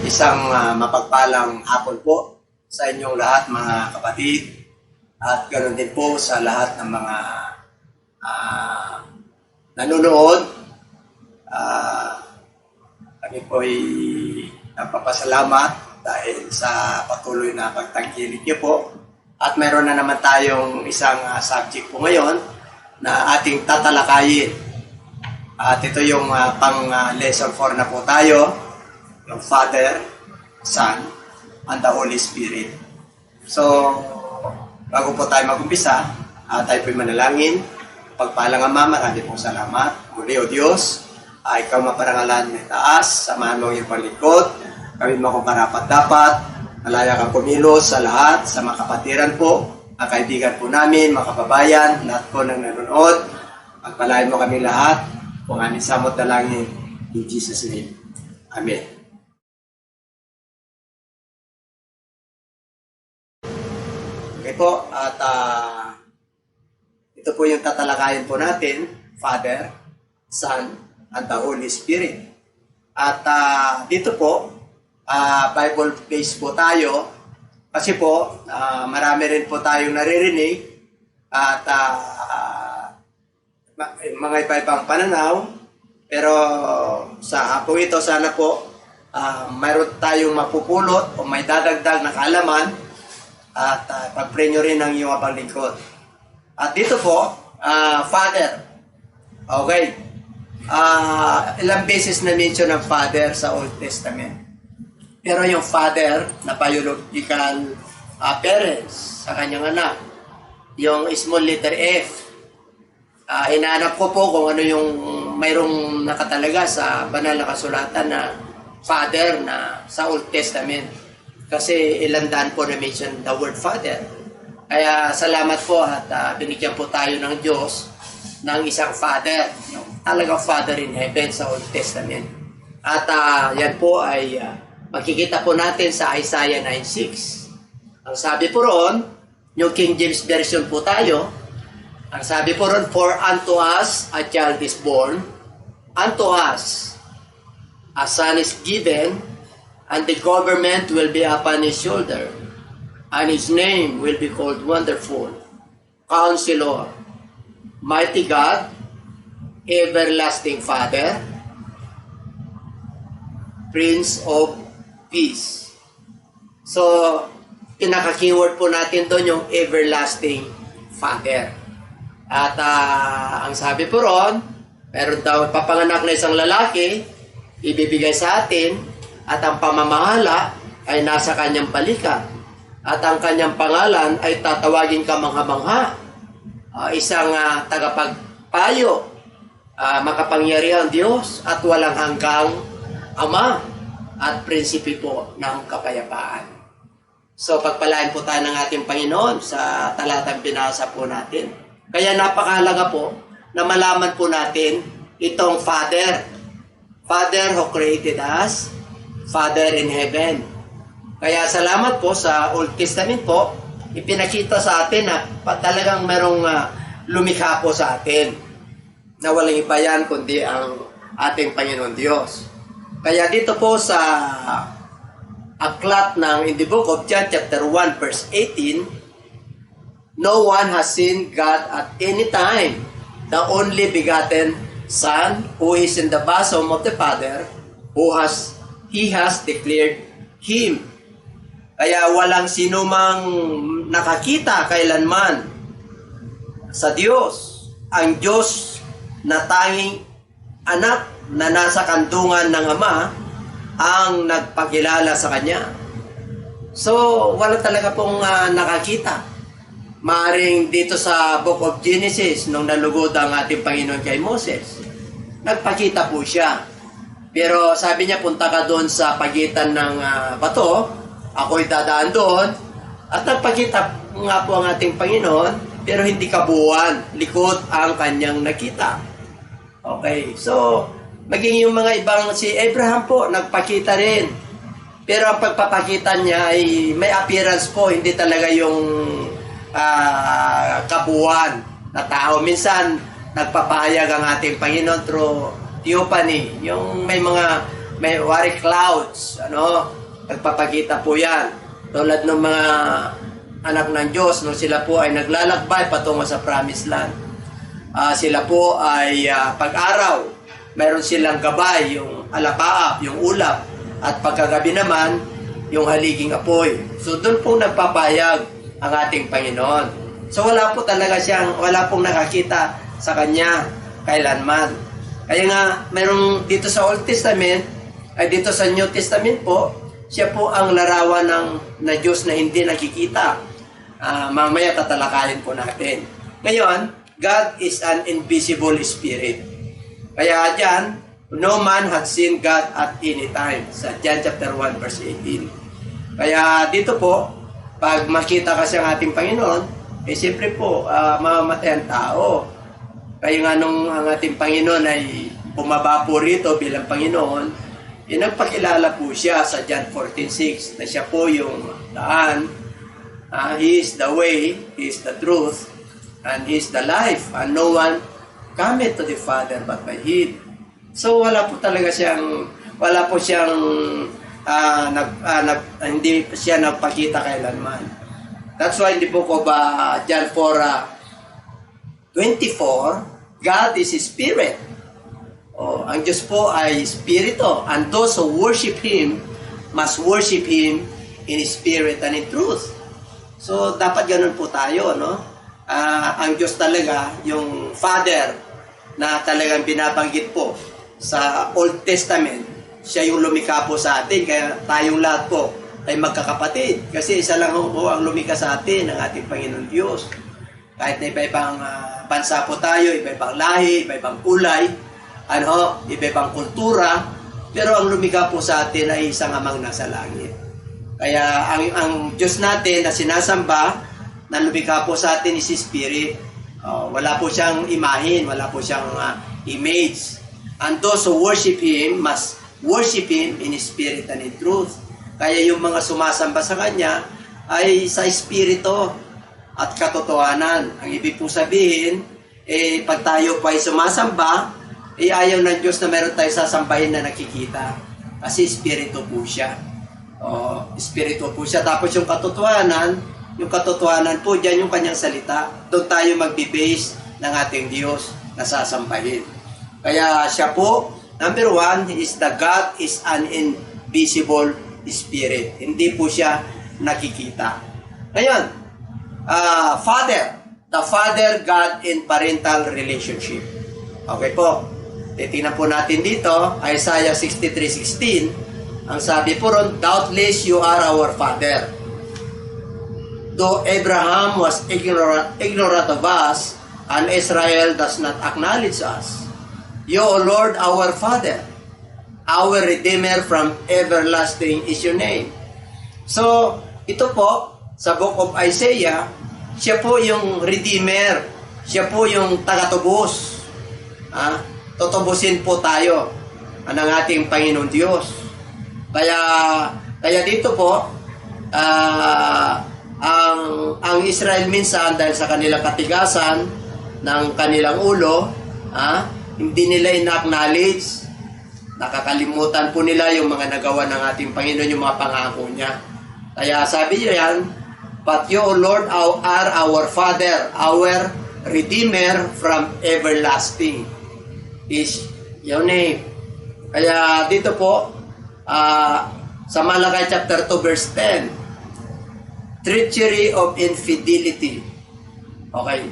Isang mapagpalang hapon po sa inyong lahat mga kapatid at ganoon din po sa lahat ng mga nanonood. Kami po ay nagpapasalamat dahil sa patuloy na pagtangkilik niyo po. At meron na naman tayong isang subject po ngayon na ating tatalakayin. At ito yung pang lesson 4 na po tayo, yung Father, Son, and the Holy Spirit. So, bago po tayo mag-umpisa, tayo po'y manalangin. Pagpalang Ama, marami pong salamat. Muli o Diyos, ikaw maparangalan ng taas, samahan mo yung palikod, gawin mo kung karapat-dapat, malaya kang kumilos sa lahat, sa mga kapatiran po, mga kaibigan po namin, mga kababayan, lahat po nang nanonood. Pagpalain mo kami lahat, kung amin samot dalangin, in Jesus' name. Amen. Okay po, at ito po yung tatalakayin po natin, Father, Son, and the Holy Spirit. At dito po, Bible-based po tayo kasi po marami rin po tayong naririnig at mga iba-ibang pananaw, pero sa hapong ito sana po mayroon tayong mapupulot o may dadagdag na kaalaman at pag-pray nyo rin ang iyong abang lingkod. At dito po, Father, okay, ilang beses na mention ng Father sa Old Testament. Pero yung father na biological parents sa kanyang anak, yung small letter F, hinahanap ko po kung ano yung mayroong nakatalaga sa banal na kasulatan na father na sa Old Testament. Kasi ilang daan po na mention the word father. Kaya salamat po at binigyan po tayo ng Diyos ng isang father, yung talagang father in heaven sa Old Testament. At yan po ay makikita po natin sa Isaiah 9:6. Ang sabi po roon, New King James Version po tayo, ang sabi po roon, for unto us a child is born, unto us a son is given, and the government will be upon his shoulder, and his name will be called Wonderful, Counselor, Mighty God, Everlasting Father, Prince of Peace. So, pinaka-keyword po natin doon yung Everlasting Father. At ang sabi po ron, meron daw papanganak na isang lalaki, ibibigay sa atin, at ang pamamahala ay nasa kanyang balikat. At ang kanyang pangalan ay tatawagin kamangha-mangha, isang tagapagpayo, makapangyarihang Diyos, at walang hanggang Ama, at prinsipe po ng kapayapaan. So, pagpalain po tayo ng ating Panginoon sa talatang binasa po natin. Kaya napakahalaga po na malaman po natin itong Father. Father who created us, Father in heaven. Kaya salamat po sa Old Testament po, ipinakita sa atin na talagang merong lumikha po sa atin na walang iba yan kundi ang ating Panginoon Diyos. Kaya dito po sa aklat ng in the book of John chapter 1 verse 18, no one has seen God at any time. The only begotten Son who is in the bosom of the Father, He has declared Him. Kaya walang sinumang nakakita kailanman sa Diyos. Ang Diyos na tanging anak na nasa kandungan ng Ama ang nagpakilala sa Kanya. So, wala talaga pong nakakita. Maaring dito sa Book of Genesis, nung nalugod ang ating Panginoon kay Moses, nagpakita po siya. Pero sabi niya, punta ka doon sa pagitan ng bato, ako'y dadaan doon, at nagpakita nga po ang ating Panginoon, pero hindi kabuuan, likod ang kanyang nakita. Okay, so, maging yung mga ibang, si Abraham po, nagpakita rin. Pero ang pagpapakita niya ay may appearance po, hindi talaga yung kabuuan na tao. Minsan, nagpapahayag ang ating Panginoon through theophany, yung may mga may wari clouds, nagpapakita po yan. Tulad ng mga anak ng Diyos, nung sila po ay naglalakbay patungo sa promised land. Sila po ay pag-araw, mayroon silang gabay, yung alapaap, yung ulap, at pagkagabi naman, yung haliging apoy. So doon po nagpapayag ang ating Panginoon. So wala pong nakakita sa Kanya kailanman. Kaya nga, mayroong dito sa Old Testament, ay dito sa New Testament po, siya po ang larawan na Diyos na hindi nakikita. Mamaya tatalakayin po natin. Ngayon, God is an invisible spirit. Kaya dyan, no man had seen God at any time. Sa John chapter 1 verse 18. Kaya dito po, pag makita kasi ang ating Panginoon, siyempre po, mamamatay ang tao. Kaya nga nung ang ating Panginoon ay bumaba po rito bilang Panginoon, nagpakilala po siya sa John 14:6 na siya po yung daan. He is the way, He is the truth, and He is the life, and no one cometh to the Father but by Him. So wala po siyang hindi siya nagpakita kailanman. That's why in the book of John 4:24, God is Spirit. Ang Diyos po ay Espiritu, and those who worship Him must worship Him in Spirit and in truth. So dapat ganun po tayo, ang Diyos talaga, yung Father na talagang binabanggit po sa Old Testament, siya yung lumikha po sa atin, kaya tayong lahat po ay magkakapatid. Kasi isa lang po ang lumikha sa atin, ang ating Panginoon Diyos. Kahit na iba-ibang bansa po tayo, iba-ibang lahi, iba-ibang kulay, iba-ibang kultura, pero ang lumikha po sa atin ay isang amang nasa langit. Kaya ang Diyos natin na sinasamba, na lumikha po sa atin is Spirit. Wala po siyang imahin, wala po siyang image. And those who worship Him must worship Him in Spirit and in truth. Kaya yung mga sumasamba sa Kanya ay sa Espiritu at katotohanan. Ang ibig po sabihin, pag tayo pa ay sumasamba, ayaw ng Diyos na meron tayo sasambahin na nakikita. Kasi Espiritu po siya. Espiritu po siya. Tapos yung katotohanan po, dyan yung Kanyang salita. Doon tayo magbe-base ng ating Diyos na sasambahin. Kaya siya po, number one, is the God is an invisible spirit. Hindi po siya nakikita. Ngayon, Father, the Father, God in parental relationship. Okay po. Titingnan po natin dito, Isaiah 63:16. Ang sabi po ron, doubtless you are our Father. Though Abraham was ignorant of us, and Israel does not acknowledge us. You, O Lord, our Father, our Redeemer from everlasting is your name. So, ito po, sa book of Isaiah, siya po yung Redeemer. Siya po yung tagatubos. Tutubusin po tayo ng ating Panginoon Diyos. Kaya dito po, ang Israel minsan, dahil sa kanilang katigasan ng kanilang ulo, hindi nila ina-acknowledge, nakakalimutan po nila yung mga nagawa ng ating Panginoon, yung mga pangako niya. Kaya sabi niya yan, but you, O Lord, are our Father, our Redeemer from everlasting is your name. Kaya dito po, sa Malakay chapter 2 verse 10, treachery of infidelity. Okay.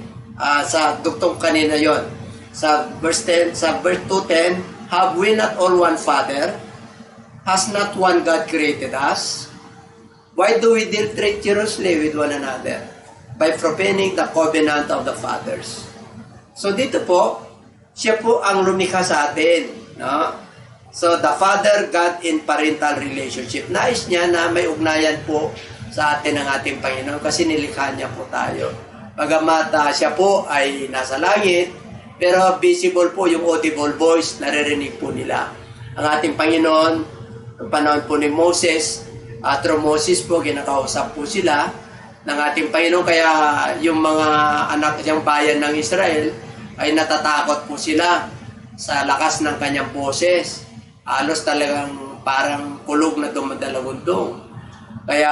Sa duktong kanina yon. Sa verse 10, sa verse 2:10, have we not all one Father? Has not one God created us? Why do we deal treacherously with one another? By profaning the covenant of the fathers. So dito po, siya po ang lumikha sa atin. So the Father, God in parental relationship. Nais niya na may ugnayan po sa atin ng ating Panginoon kasi nilikha niya po tayo. Bagamat siya po ay nasa langit, pero visible po yung audible voice, naririnig po nila. Ang ating Panginoon, ang panahon po ni Moses, through Moses po, kinakausap po sila ng ating Panginoon. Kaya yung mga anak niyang bayan ng Israel ay natatakot po sila sa lakas ng kanyang boses. Halos talagang parang kulog na dumadalagundong. Kaya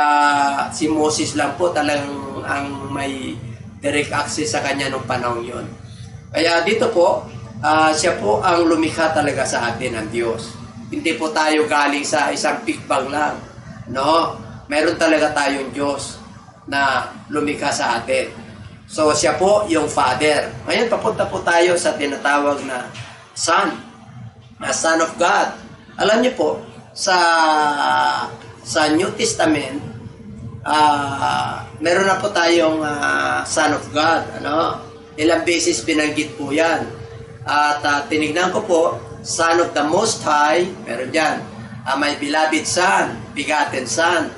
si Moses lang po talagang ang may direct access sa kanya nung panahon yon. Kaya dito po, siya po ang lumikha talaga sa atin ng Diyos. Hindi po tayo galing sa isang big bang lang. No? Meron talaga tayong Diyos na lumikha sa atin. So siya po yung Father. Ngayon papunta po tayo sa tinatawag na Son. Son of God. Alam niyo po, sa New Testament, meron na po tayong Son of God. Ano? Ilang beses binanggit po yan. At tinignan ko po, Son of the Most High, meron dyan. My beloved Son, begotten Son.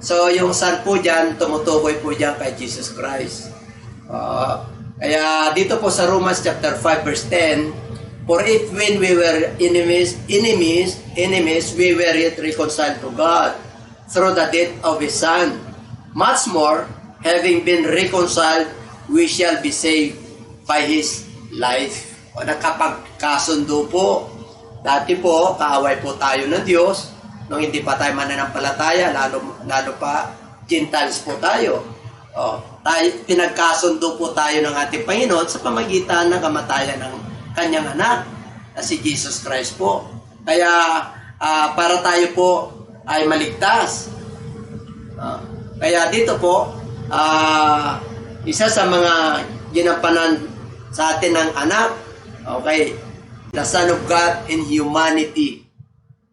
So yung Son po dyan, tumutukoy po dyan kay Jesus Christ. Kaya dito po sa Romans chapter 5 verse 10, for if when we were enemies, we were yet reconciled to God through the death of His Son. Much more, having been reconciled, we shall be saved by His life. O nakapagkasundo po. Dati po, kaaway po tayo ng Diyos. Nung hindi pa tayo mananampalataya, lalo pa, Gentiles po tayo. Pinagkasundo po tayo ng ating Panginoon sa pamagitan ng kamatayan ng kanyang anak, na si Jesus Christ po. Kaya, para tayo po ay maligtas. Kaya dito po, isa sa mga ginampanan sa atin ng anak, okay, the Son of God in humanity.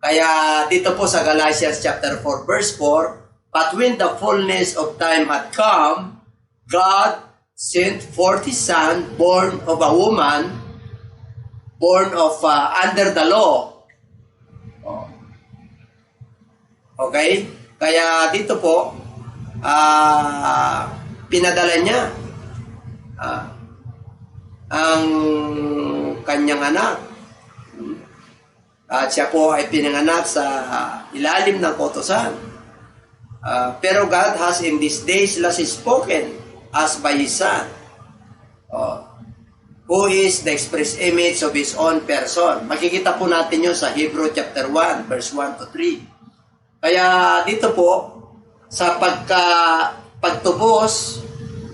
Kaya dito po sa Galatians chapter 4 verse 4, but when the fullness of time had come, God sent forth His Son, born of a woman, born of under the law. Okay? Kaya dito po, pinadala niya ang kanyang anak. At siya po ay pinanganak sa ilalim ng kautusan. Pero God has in these days last spoken as by His Son, who is the express image of His own person. Makikita po natin yun sa Hebrew chapter 1, verse 1 to 3. Kaya dito po, sa pagtubos,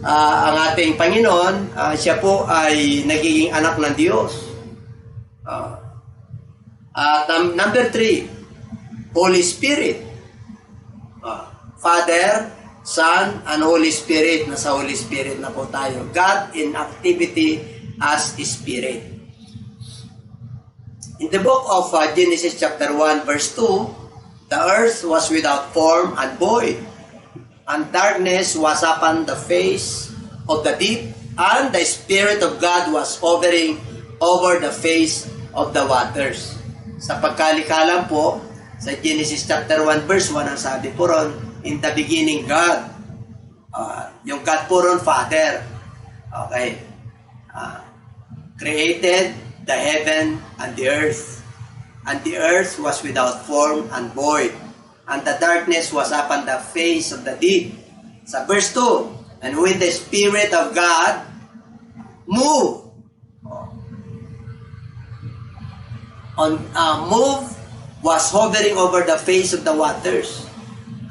ang ating Panginoon, siya po ay nagiging anak ng Diyos. Number 3, Holy Spirit. Father, Son, and Holy Spirit. Nasa Holy Spirit na po tayo. God in activity as Spirit. In the book of Genesis chapter 1 verse 2, the earth was without form and void, and darkness was upon the face of the deep, and the Spirit of God was hovering over the face of the waters. Sa pagkalikha lang po, sa Genesis chapter 1 verse 1, ang sabi po ron, in the beginning God. Yung God po ron, Father. Okay. Created the heaven and the earth. And the earth was without form and void, and the darkness was upon the face of the deep. Sa verse 2, and when the Spirit of God moved, was hovering over the face of the waters.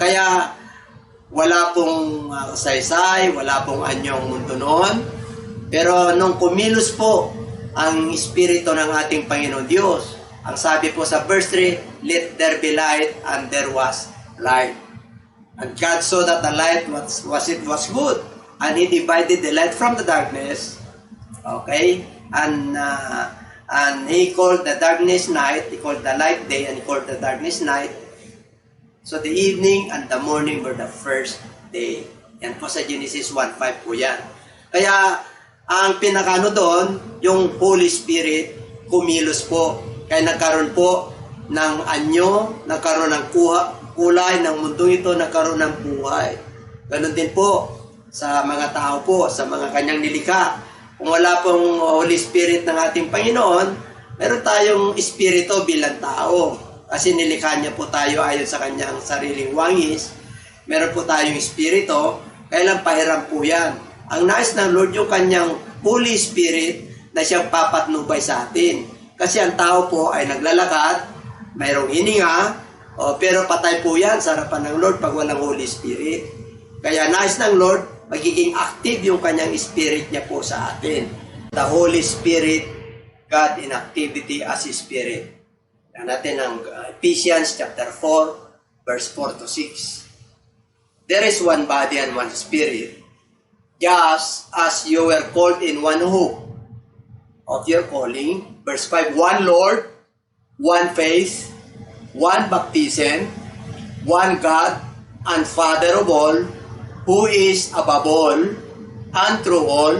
Kaya wala pong saysay, wala pong anyong mundo noon. Pero nung kumilos po ang Espiritu ng ating Panginoon Diyos, ang sabi po sa verse 3, let there be light, and there was light. And God saw that the light was good, and He divided the light from the darkness. Okay? And He called the darkness night, He called the light day, and He called the darkness night. So the evening and the morning were the first day. Yan po sa Genesis 1:5 po yan. Kaya ang pinakano doon, yung Holy Spirit, kumilos po. Kaya nagkaroon po ng anyo, nagkaroon ng kulay ng mundo ito, nagkaroon ng buhay. Ganon din po sa mga tao po, sa mga kanyang nilikha. Kung wala pong Holy Spirit ng ating Panginoon, meron tayong espiritu bilang tao. Kasi nilikha niya po tayo ayon sa kanyang sariling wangis. Meron po tayong espiritu, kailan pahiram po yan. Ang nais ng Lord yung kanyang Holy Spirit na siyang papatnubay sa atin. Kasi ang tao po ay naglalakad mayroong hininga, pero patay po yan sa harapan ng Lord pag walang Holy Spirit. Kaya nais ng Lord, magiging active yung kanyang Spirit niya po sa atin. The Holy Spirit, God in activity as His Spirit. Yan natin ang Ephesians chapter 4, verse 4 to 6. There is one body and one Spirit, just as you were called in one hope of your calling. Verse 5, one Lord, one faith, one baptism, one God and Father of all, who is above all, and through all,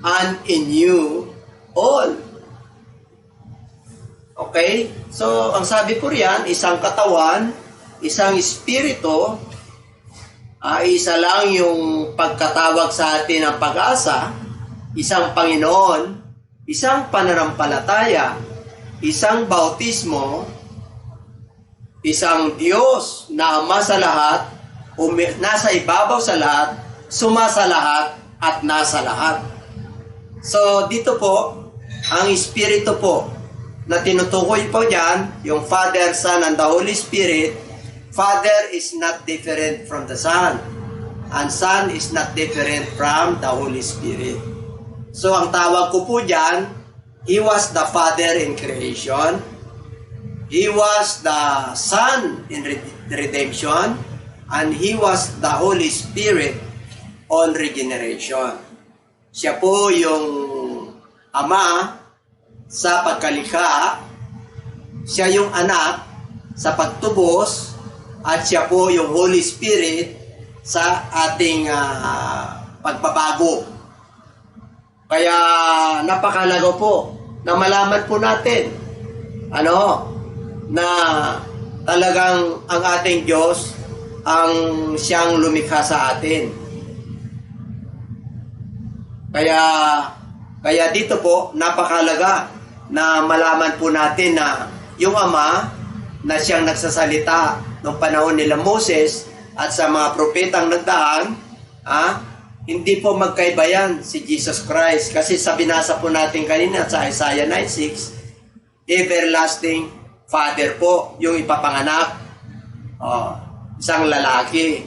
and in you all. Okay? So, ang sabi ko riyan, isang katawan, isang espiritu, isa lang yung pagkatawag sa atin ng pag-asa, isang Panginoon, isang pananampalataya, isang bautismo, isang Diyos na Ama sa lahat, nasa ibabaw sa lahat, sumasa lahat, at nasa lahat. So, dito po, ang Espiritu po, na tinutukoy po dyan, yung Father, Son, and the Holy Spirit. Father is not different from the Son, and Son is not different from the Holy Spirit. So, ang tawag ko po dyan, He was the Father in creation, He was the Son in redemption, and He was the Holy Spirit on regeneration. Siya po yung Ama sa pagkalikha, siya yung anak sa pagtubos, at siya po yung Holy Spirit sa ating pagbabago. Kaya napakalago po na malaman po natin na talagang ang ating Diyos ang siyang lumikha sa atin. Kaya dito po napakalaga na malaman po natin na yung Ama na siyang nagsasalita noong panahon nila Moses at sa mga propetang nagdaan, hindi po magkaiba yan si Jesus Christ. Kasi sa binasa po natin kanina sa Isaiah 9:6, everlasting Father po yung ipapanganak. Isang lalaki.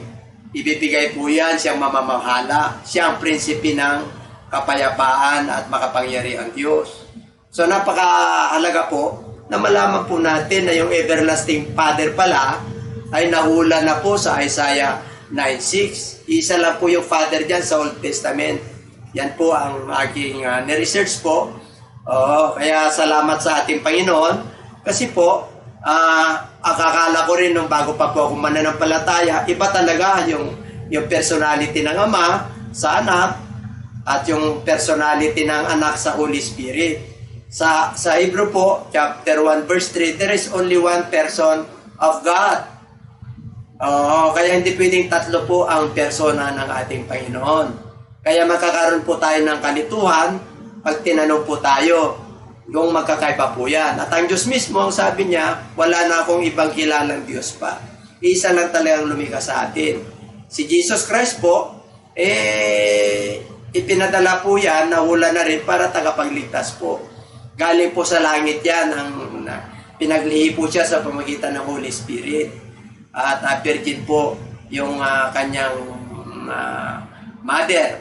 Ibibigay po yan siyang mamamahala. Siya ang prinsipe ng kapayapaan at makapangyarihang Diyos. So napakahalaga po na malaman po natin na yung everlasting Father pala ay nahula na po sa Isaiah 9:6. Isa lang po yung Father dyan sa Old Testament. Yan po ang aking niresearch po. Kaya salamat sa ating Panginoon. Kasi po, akakala ko rin nung bago pa po ako mananampalataya, iba talaga yung personality ng Ama sa anak at yung personality ng anak sa Holy Spirit. Sa Hebrew po, chapter 1, verse 3, there is only one person of God. Kaya hindi pwedeng tatlo po ang persona ng ating Panginoon. Kaya magkakaroon po tayo ng kalituhan pag tinanong po tayo yung magkakaiba po yan. At ang Diyos mismo, ang sabi niya, wala na akong ibang kilalang Diyos pa. Isa lang talagang lumikha sa atin. Si Jesus Christ po, ipinadala po yan, nahula na rin para tagapagligtas po. Galing po sa langit yan, pinaglihi po siya sa pamagitan ng Holy Spirit. At virgin po yung kanyang mother.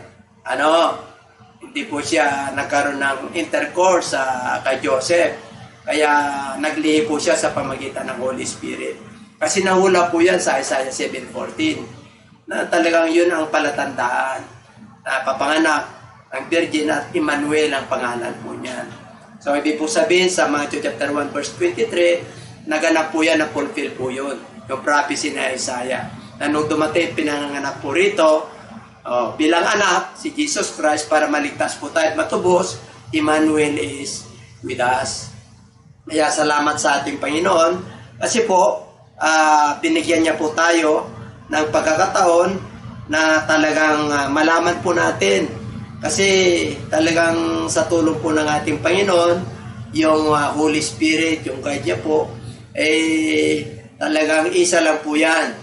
Hindi po siya nagkaroon ng intercourse kay Joseph. Kaya naglihi po siya sa pamagitan ng Holy Spirit. Kasi nahula po yan sa Isaiah 7:14 na talagang yun ang palatandaan na papanganak ang Virgin at Emmanuel ang pangalan po niyan. So ibig po sabihin sa Matthew chapter 1 verse 23, naganap po yan, na-fulfill po yun. Yung prophecy na Isaiah. Na nung dumating, pinanganak po rito, bilang anak, si Jesus Christ, para maligtas po tayo at matubos, Emmanuel is with us. Kaya salamat sa ating Panginoon. Kasi po, binigyan niya po tayo ng pagkakataon na talagang malaman po natin. Kasi talagang sa tulong po ng ating Panginoon, yung Holy Spirit, yung guide niya po, talagang isa lang po yan.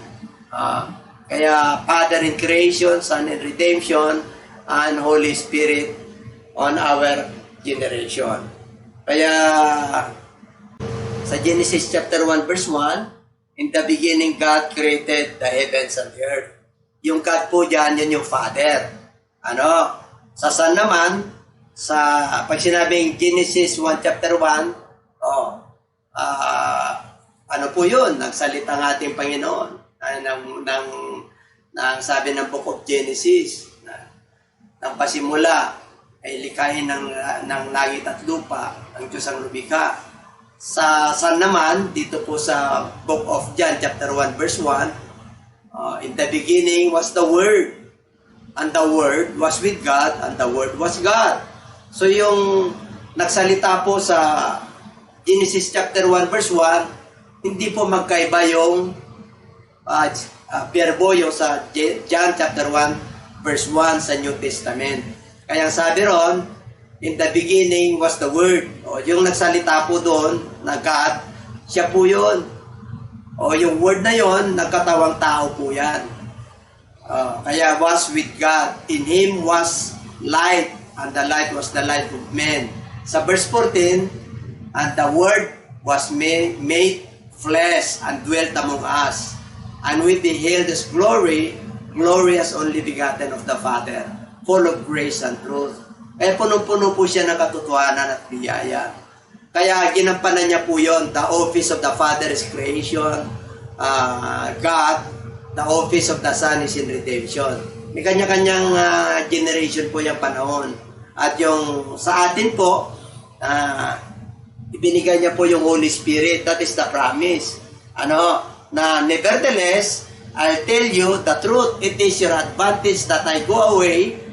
Kaya Father in creation, Son in redemption, and Holy Spirit on our generation. Kaya Sa Genesis chapter 1 verse 1, in the beginning God created the heavens and the earth. Yung God po dyan, yun yung Father. Ano? Sa Son naman, pag sinabing Genesis 1 chapter 1, ano po yun? Nagsalita ng ating Panginoon. Nang sabi ng Book of Genesis, nang pasimula ay likhain ng langit at lupa, ang Diyos ang lumikha. Sa Son naman, dito po sa Book of John, chapter 1, verse 1, in the beginning was the Word, and the Word was with God, and the Word was God. So yung nagsalita po sa Genesis chapter 1, verse 1, hindi po magkaiba yung verbo yung sa John chapter 1, verse 1 sa New Testament. Kaya sabi ron, in the beginning was the Word. O yung nagsalita po doon, na God, siya po yun. O yung Word na yon, nagkatawang tao po yan. Kaya was with God. In Him was light, and the light was the light of men. Sa verse 14, and the Word was made flesh and dwelt among us. And we beheld His glory, glorious only begotten of the Father, full of grace and truth. Kaya punong-puno po siya ng katotohanan at biyaya. Kaya ginampanan niya po yon, the office of the Father is creation, God, the office of the Son is in redemption. May kanya-kanyang generation po yung panahon. At yung sa atin po, ibinigay niya po yung Holy Spirit. That is the promise. Na nevertheless, I'll tell you the truth. It is your advantage that I go away.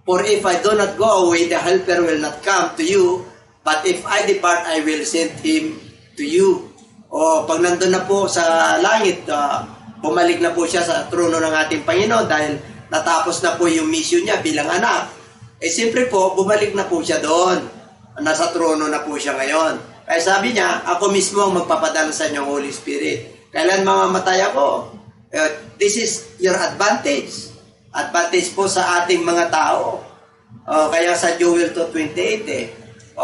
For if I do not go away, the helper will not come to you. But if I depart, I will send him to you. O pag nandun na po sa langit, bumalik na po siya sa trono ng ating Panginoon dahil natapos na po yung mission niya bilang anak. Siyempre po, bumalik na po siya doon. Nasa trono na po siya ngayon. Kaya sabi niya, ako mismo ang magpapadala sa inyong Holy Spirit. Kailan mamamatay ako? This is your advantage. Advantage po sa ating mga tao. Kaya sa Joel 2:28,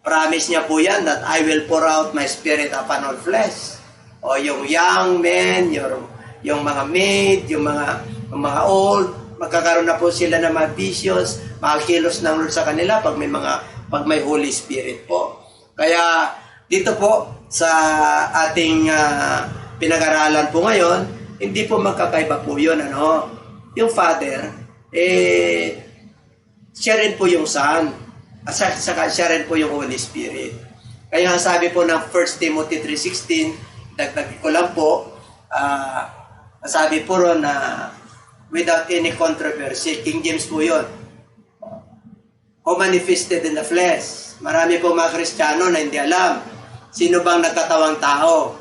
promise niya po yan that I will pour out my spirit upon all flesh. Yung young men, yung mga maid, yung mga old, magkakaroon na po sila ng mga visions, makakilos ng Lord sa kanila pag may Holy Spirit po. Kaya dito po sa ating pinag-aralan po ngayon, hindi po magkakaiba po yun. Yung Father, siya rin po yung Son, at saka siya rin po yung Holy Spirit. Kaya sabi po ng 1 Timothy 3:16, dagdag ko lang po, sabi po ron na without any controversy, King James po yun, who manifested in the flesh. Marami po mga Kristiyano na hindi alam sino bang nagkatawang tao.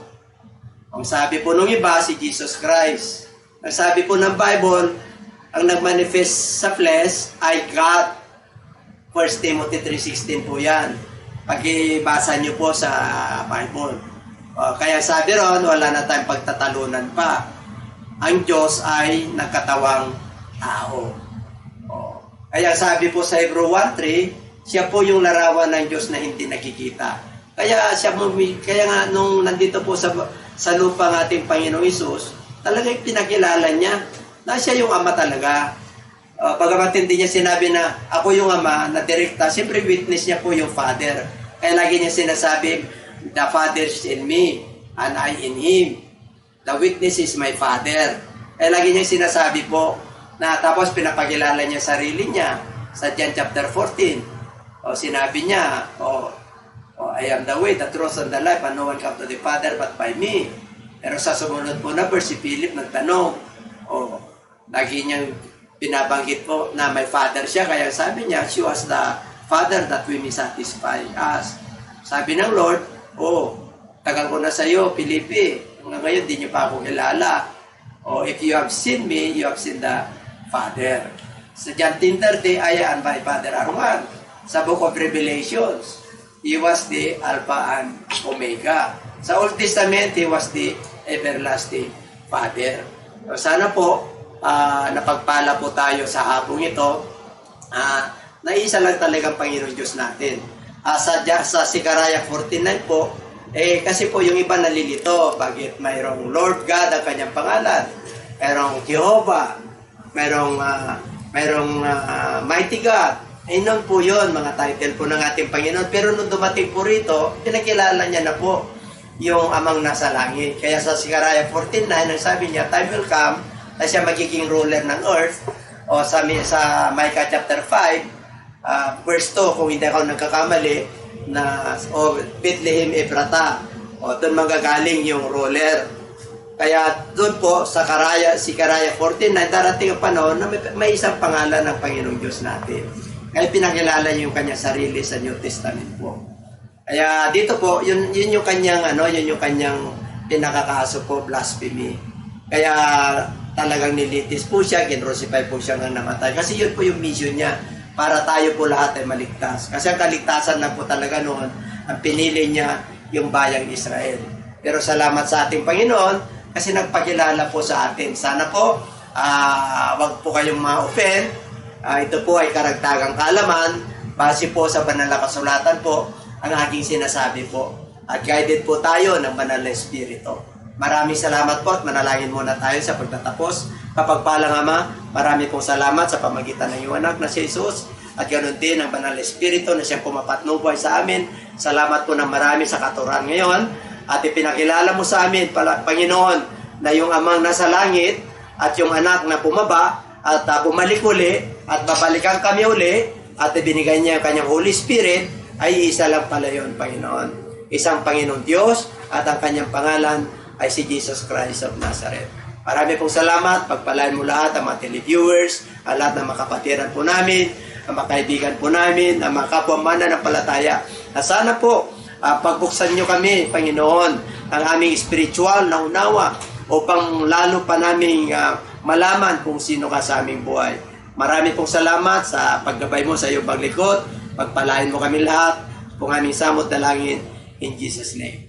Ang sabi po nung iba, si Jesus Christ. Ang sabi po ng Bible, ang nagmanifest sa flesh ay God. 1 Timothy 3:16 po yan. Pag-ibasa nyo po sa Bible. Kaya sabi ron, wala na tayong pagtatalunan pa. Ang Diyos ay nagkatawang tao. Kaya sabi po sa Hebrew 1:3, siya po yung larawan ng Diyos na hindi nakikita. Kaya nga nung nandito po sa lupa ng ating Panginoong Hesus, talagang pinakilala niya na siya yung Ama talaga. Bagamat hindi niya sinabi na ako yung Ama na direkta, siyempre witness niya po yung Father. Kaya lagi niya sinasabi, the Father is in me and I in Him. The witness is my Father. Kaya lagi niya sinasabi po na tapos pinapakilala niya sarili niya sa John chapter 14. Sinabi niya, I am the way, the truth, and the life, and no one come to the Father but by me. Pero sa sumunod po na verse, si Philip nagtanong, lagi niyang binabanggit po na may Father siya, kaya sabi niya, show us the Father that we may satisfy us. Sabi ng Lord, tagal ko na sa iyo, Filipe, ngayon di niyo pa ako kilala. If you have seen me, you have seen the Father. Sa John 10:30, I and my Father are one. Sa Book of Revelations, He was the Alpha and Omega. Sa Old Testament, He was the everlasting Father. Sana po, napagpala po tayo sa hapong ito, na isa lang talagang Panginoon Diyos natin. Sa Zechariah 49 po, Kasi po yung iba nalilito, bakit mayroong Lord God ang kanyang pangalan, mayroong Jehovah, mayroong Mighty God. Noon po yun, mga title po ng ating Panginoon. Pero nung dumating po rito, pinakilala niya na po yung amang nasa langit. Kaya sa Zechariah 14:9, ang sabi niya, time will come na siya magiging ruler ng earth. O sa Micah chapter 5, verse 2, kung hindi ako nagkakamali, na Bethlehem Ephrata, doon magagaling yung ruler. Kaya doon po sa Zechariah 14 na darating ang panahon na may isang pangalan ng Panginoong Diyos natin. Kaya pinakilala niya yung kanyang sarili sa New Testament po. Kaya dito po, yun yung kanyang yun yung kanyang pinakakaso po, blasphemy. Kaya talagang nilitis po siya, kinrucify po siya ng namatay. Kasi yun po yung mission niya, para tayo po lahat ay maligtas. Kasi ang kaligtasan na po talaga noon, ang pinili niya yung bayang Israel. Pero salamat sa ating Panginoon, kasi nagpakilala po sa atin. Sana po, wag po kayong ma-offend. Ito po ay karagdagang kaalaman, base po sa banal na kasulatan po, ang aking sinasabi po. At guided po tayo ng banal na Espiritu. Maraming salamat po at manalangin muna tayo sa pagtatapos. Kapagpalang Ama, marami pong salamat sa pamagitan ng iyong anak na si Jesus at ganoon din ang banal na Espiritu na siyang pumapatnong buhay sa amin. Salamat po ng marami sa katuran ngayon at ipinakilala mo sa amin, Panginoon, na yung amang nasa langit at yung anak na pumaba at bumalik uli at babalikan kami uli at ibinigay niya yung kanyang Holy Spirit, ay isa lang pala yun, Panginoon. Isang Panginoong Diyos at ang kanyang pangalan ay si Jesus Christ of Nazareth. Marami pong salamat. Pagpalain mo lahat ang mga televiewers, ang lahat ng mga kapatiran po namin, ang mga kaibigan po namin, ang mga kapwa mananampalataya. Na sana po, pagbuksan nyo kami, Panginoon, ang aming spiritual na unawa upang lalo pa naming malaman kung sino ka sa aming buhay. Marami pong salamat sa paggabay mo sa iyong paglingkod. Pagpalain mo kami lahat, kung aming samot dalangin, in Jesus' name.